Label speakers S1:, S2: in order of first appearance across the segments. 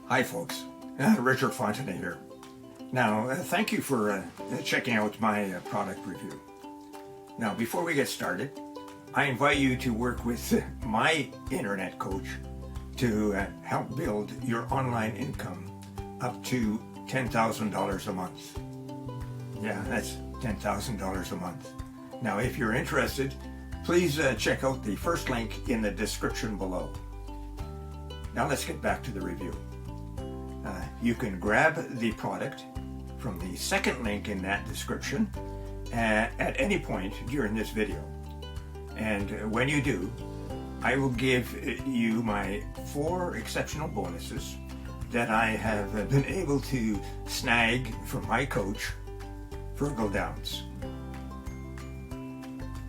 S1: Hi folks, Richard Fontenay here. Now, thank you for checking out my product review. Now, before we get started, I invite you to work with my internet coach to help build your online income up to $10,000 a month. Yeah, that's $10,000 a month. Now, if you're interested, please check out the first link in the description below. Now let's get back to the review. You can grab the product from the second link in that description at any point during this video. And when you do, I will give you my 4 exceptional bonuses that I have been able to snag from my coach, Virgo Downs.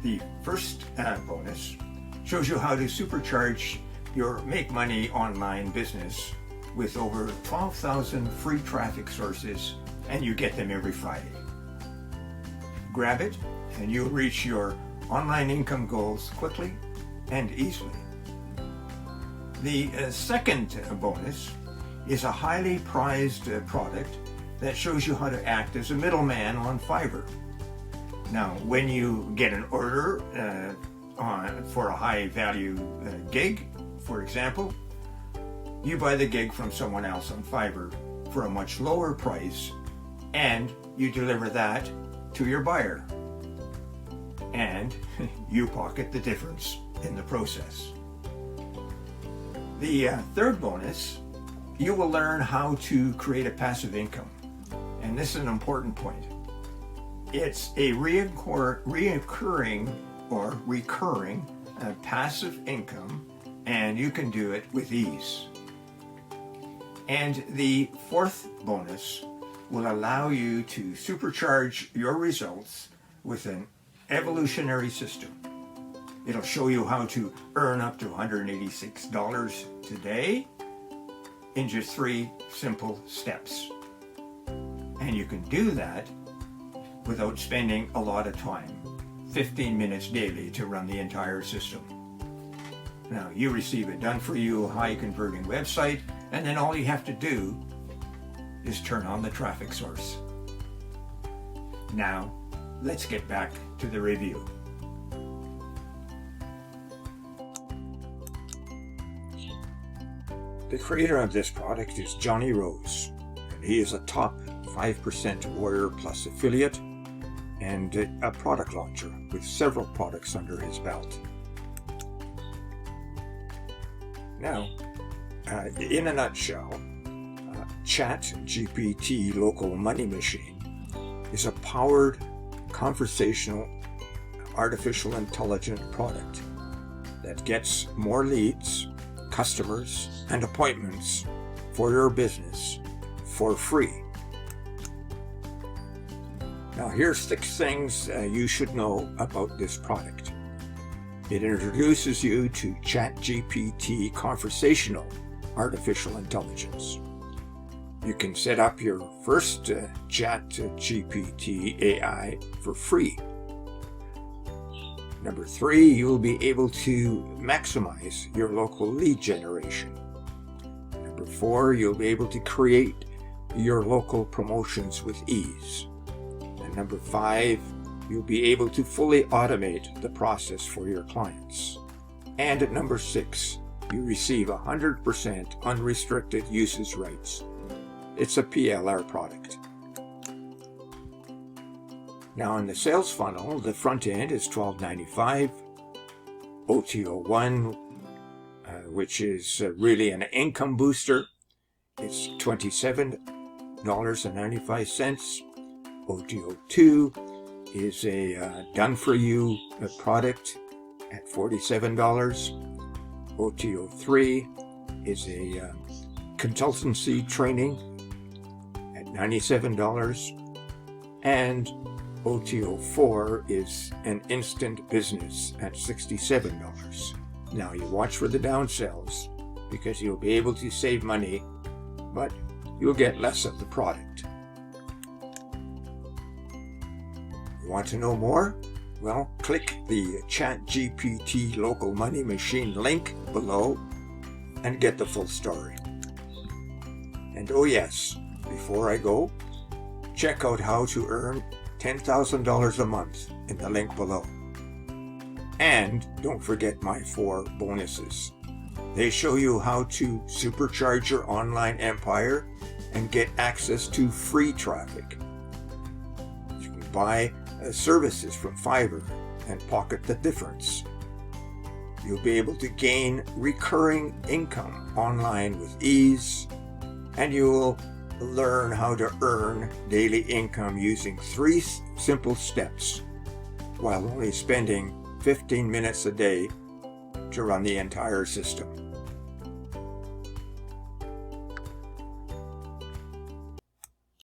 S1: The first bonus shows you how to supercharge your make money online business with over 12,000 free traffic sources, and you get them every Friday. Grab it and you'll reach your online income goals quickly and easily. The second bonus is a highly prized product that shows you how to act as a middleman on Fiverr. Now, when you get an order for a high value gig, for example, you buy the gig from someone else on Fiverr for a much lower price, and you deliver that to your buyer. And you pocket the difference in the process. The third bonus, you will learn how to create a passive income. And this is an important point. It's a reoccurring or recurring passive income, and you can do it with ease. And the fourth bonus will allow you to supercharge your results with an evolutionary system. It'll show you how to earn up to $186 today in just 3 simple steps. And you can do that without spending a lot of time, 15 minutes daily to run the entire system. Now, you receive it done for you, a high converting website, and then all you have to do is turn on the traffic source. Now, let's get back to the review. The creator of this product is Johnny Rose, and he is a top 5% Warrior Plus affiliate and a product launcher with several products under his belt. Now, in a nutshell, ChatGPT Local Money Machine is a powered conversational artificial intelligent product that gets more leads, customers, and appointments for your business for free. Now, here's 6 things you should know about this product. It introduces you to ChatGPT conversational artificial intelligence. You can set up your first ChatGPT AI for free. Number 3, you'll be able to maximize your local lead generation. Number 4, you'll be able to create your local promotions with ease. And number 5, you'll be able to fully automate the process for your clients. And at number 6, you receive 100% unrestricted usage rights. It's a PLR product. Now, in the sales funnel, the front end is $12.95. OTO1, which is really an income booster, it's $27.95. OTO2 is a done-for-you product at $47. OTO3 is a consultancy training at $97. And OTO4 is an instant business at $67. Now, you watch for the downsells because you'll be able to save money, but you'll get less of the product. You want to know more? Well, click the ChatGPT Local Money Machine link below and get the full story. And oh yes, before I go, check out how to earn $10,000 a month in the link below. And don't forget my 4 bonuses. They show you how to supercharge your online empire and get access to free traffic. You can buy services from Fiverr and pocket the difference. You'll be able to gain recurring income online with ease, and you will learn how to earn daily income using 3 simple steps while only spending 15 minutes a day to run the entire system.